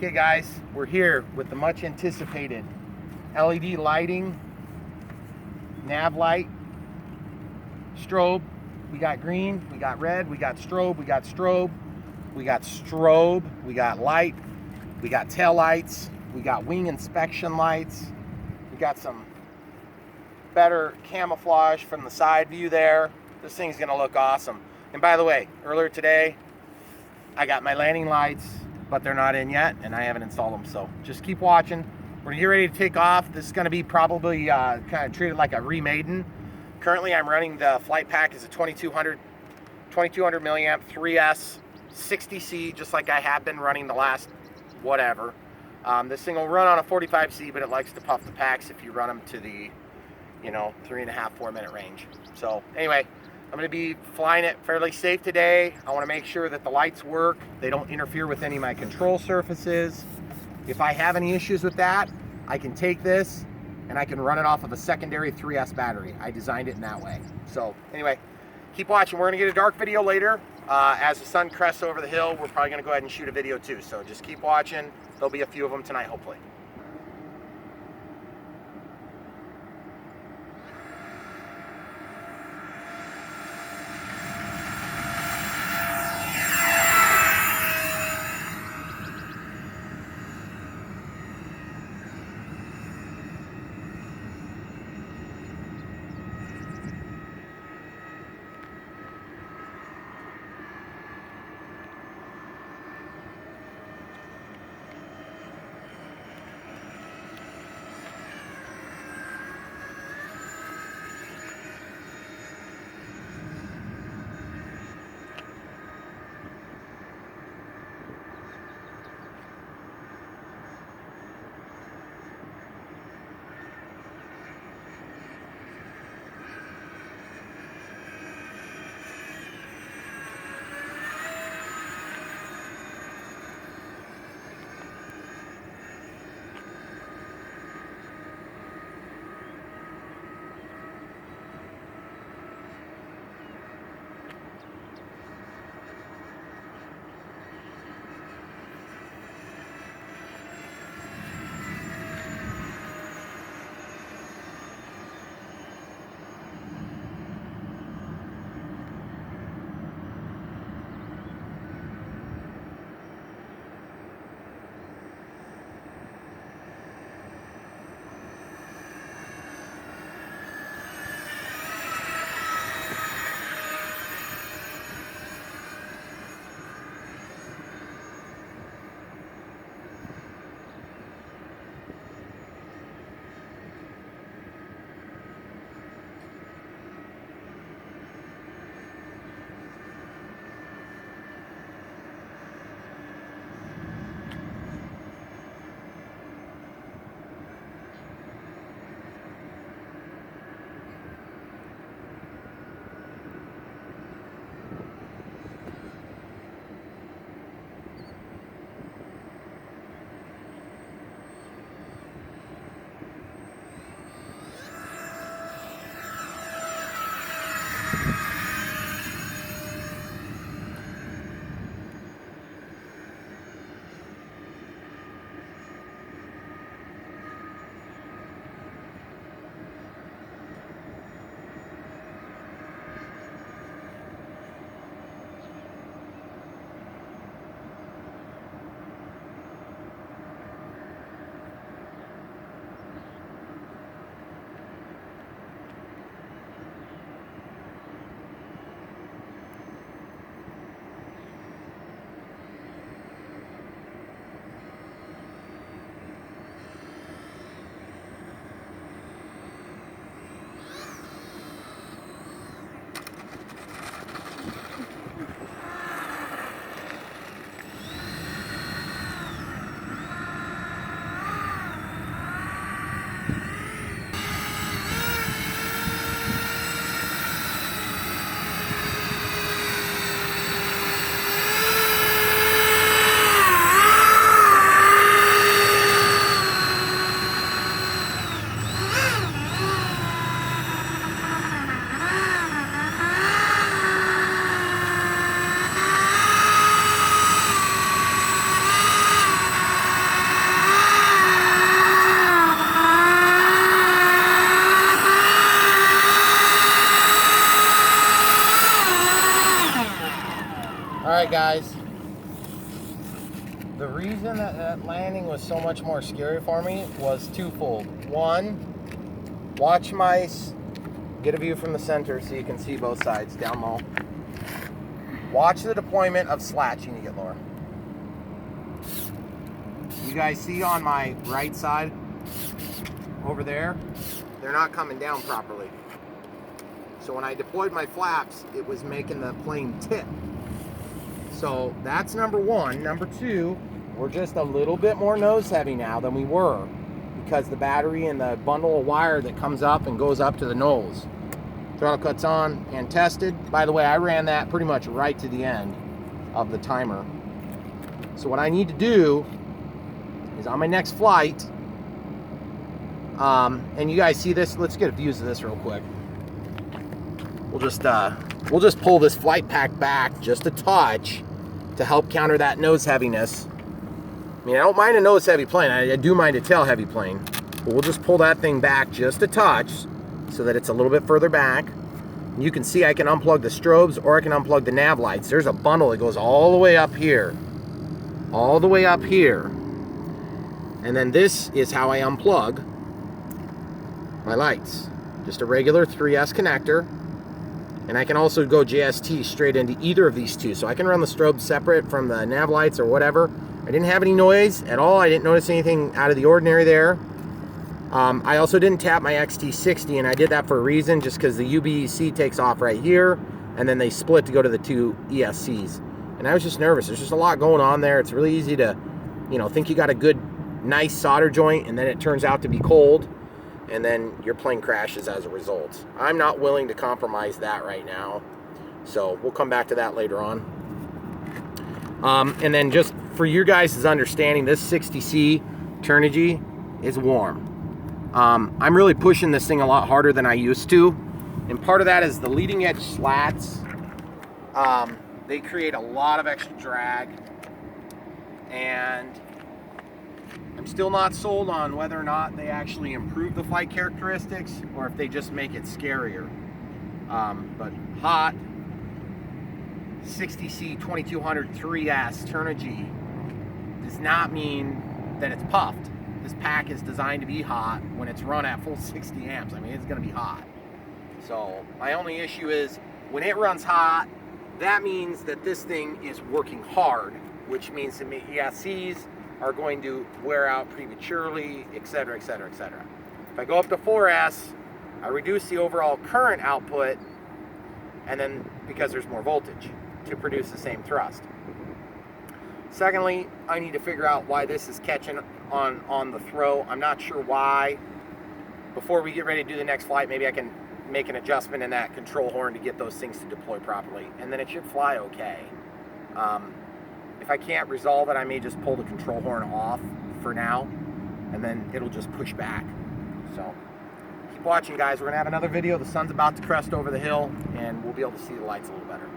Okay guys, we're here with the much anticipated LED lighting, nav light, strobe. We got green, we got red, we got strobe, we got strobe, we got strobe, we got light, we got tail lights, we got wing inspection lights, we got some better camouflage from the side view there. This thing's gonna look awesome. And by the way, earlier today, I got my landing lights, but they're not in yet, and I haven't installed them, so just keep watching. We're gonna get ready to take off. This is gonna be probably kind of treated like a remaiden. Currently, I'm running the flight pack as a 2200 milliamp 3S 60C, just like I have been running the last whatever. This thing will run on a 45C, but it likes to puff the packs if you run them to the, 3.5, 4 minute range. So anyway, I'm going to be flying it fairly safe today. I want to make sure that the lights work. They don't interfere with any of my control surfaces. If I have any issues with that, I can take this and I can run it off of a secondary 3S battery. I designed it in that way. So anyway, keep watching. We're going to get a dark video later. As the sun crests over the hill, we're probably going to go ahead and shoot a video too. So just keep watching. There'll be a few of them tonight, hopefully. The reason that landing was so much more scary for me was twofold. One, watch my, get a view from the center so you can see both sides down low. Watch the deployment of slats. You need to get lower. You guys see on my right side over there, they're not coming down properly. So when I deployed my flaps, it was making the plane tip. So that's number one. Number two, we're just a little bit more nose heavy now than we were because the battery and the bundle of wire that comes up and goes up to the nose. Throttle cuts on and tested. By the way, I ran that pretty much right to the end of the timer. So what I need to do is on my next flight, and you guys see this, let's get views of this real quick. We'll just pull this flight pack back just a touch to help counter that nose heaviness. I mean, I don't mind a nose heavy plane. I do mind a tail heavy plane. But we'll just pull that thing back just a touch so that it's a little bit further back. And you can see I can unplug the strobes or I can unplug the nav lights. There's a bundle that goes all the way up here. All the way up here. And then this is how I unplug my lights. Just a regular 3S connector. And I can also go JST straight into either of these two. So I can run the strobe separate from the nav lights or whatever. I didn't have any noise at all. I didn't notice anything out of the ordinary there. I also didn't tap my XT60, and I did that for a reason, just because the UBEC takes off right here, and then they split to go to the two ESCs. And I was just nervous. There's just a lot going on there. It's really easy to, you know, think you got a good, nice solder joint, and then it turns out to be cold, and then your plane crashes as a result. I'm not willing to compromise that right now, so we'll come back to that later on. And then just for your guys' understanding, this 60C Turnigy is warm. I'm really pushing this thing a lot harder than I used to, and part of that is the leading edge slats. They create a lot of extra drag, and I'm still not sold on whether or not they actually improve the flight characteristics or if they just make it scarier. But hot 60C 2200 3S Turnigy does not mean that it's puffed. This pack is designed to be hot when it's run at full 60 amps. I mean, it's going to be hot. So my only issue is when it runs hot, that means that this thing is working hard, which means the ESCs are going to wear out prematurely, etc., etc., etc. If I go up to 4S, I reduce the overall current output, and then because there's more voltage to produce the same thrust. Secondly, I need to figure out why this is catching on the throw. I'm not sure why. Before we get ready to do the next flight, maybe I can make an adjustment in that control horn to get those things to deploy properly, and then it should fly okay. If I can't resolve it, I may just pull the control horn off for now, and then it'll just push back. So keep watching, guys. We're gonna have another video. The sun's about to crest over the hill, and we'll be able to see the lights a little better.